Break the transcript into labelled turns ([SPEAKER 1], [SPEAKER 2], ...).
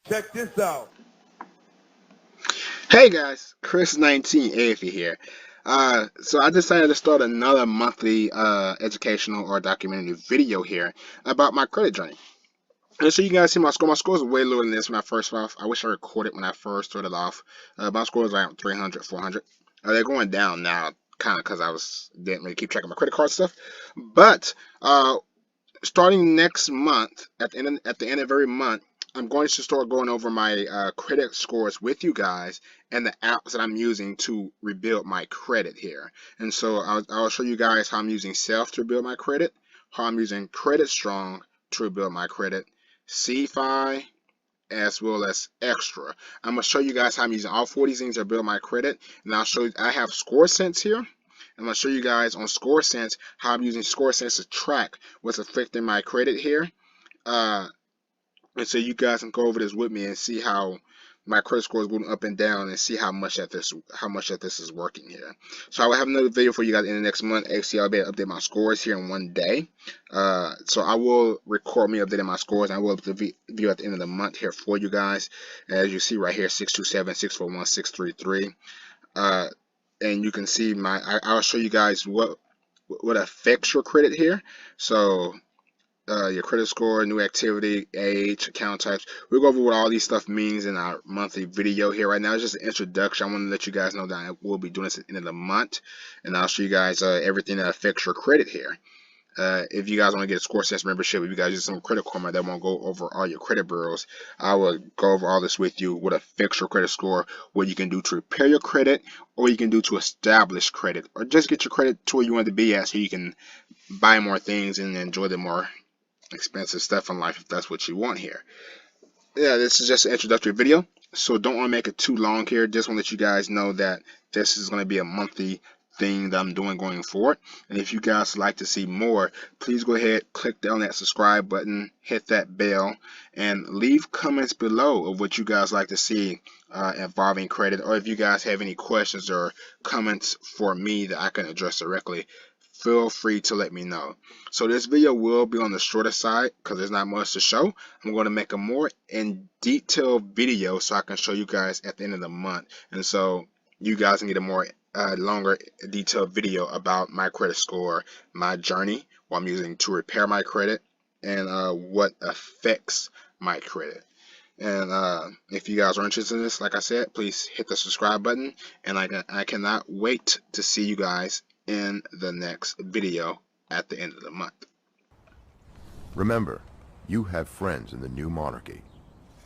[SPEAKER 1] Check this out.
[SPEAKER 2] Hey guys, Chris19 A.E.F.E here. So I decided to start another monthly educational or documentary video here about my credit journey. And so you guys see my score. My score is way lower than this when I first started off. I wish I recorded when I first started off. My score was like 300, 400. They're going down now, kind of because didn't really keep track of my credit card stuff. But starting next month, at the end of every month, I'm going to start going over my credit scores with you guys and the apps that I'm using to rebuild my credit here. And so I'll show you guys how I'm using Self to rebuild my credit, how I'm using Credit Strong to rebuild my credit, C-Fi, as well as Extra. I'm gonna show you guys how I'm using all 4 of these things to build my credit, and I'll show you. I have ScoreSense here. I'm gonna show you guys on ScoreSense how I'm using ScoreSense to track what's affecting my credit here. Uh, and so you guys can go over this with me and see how my credit score is going up and down and see how much that this is working here. So I will have another video for you guys in the next month. Actually, I'll be able to update my scores here in one day. So I will record me updating my scores, and I will update the video at the end of the month here for you guys. As you see right here, 627, 641, 633. And you can see I'll show you guys what affects your credit here. So your credit score, new activity, age, account types. We'll go over what all these stuff means in our monthly video here. Right now, it's just an introduction. I want to let you guys know that I will be doing this at the end of the month, and I'll show you guys everything that affects your credit here. If you guys want to get a ScoreSense membership, if you guys use some Credit Karma that won't go over all your credit bureaus, I will go over all this with you, what affects your credit score, what you can do to repair your credit, or you can do to establish credit, or just get your credit to where you want to be at so you can buy more things and enjoy the more expensive stuff in life if that's what you want here. Yeah, this is just an introductory video, so don't want to make it too long here. Just want to let you guys know that this is going to be a monthly thing that I'm doing going forward. And if you guys like to see more, please go ahead, click down that subscribe button, hit that bell, and leave comments below of what you guys like to see involving credit, or if you guys have any questions or comments for me that I can address directly, feel free to let me know. So this video will be on the shorter side because there's not much to show. I'm going to make a more in detail video so I can show you guys at the end of the month, and so you guys can get a more longer detailed video about my credit score, my journey, what I'm using to repair my credit, and what affects my credit. And if you guys are interested in this, like I said, please hit the subscribe button, and I cannot wait to see you guys in the next video at the end of the month.
[SPEAKER 3] Remember, you have friends in the new monarchy.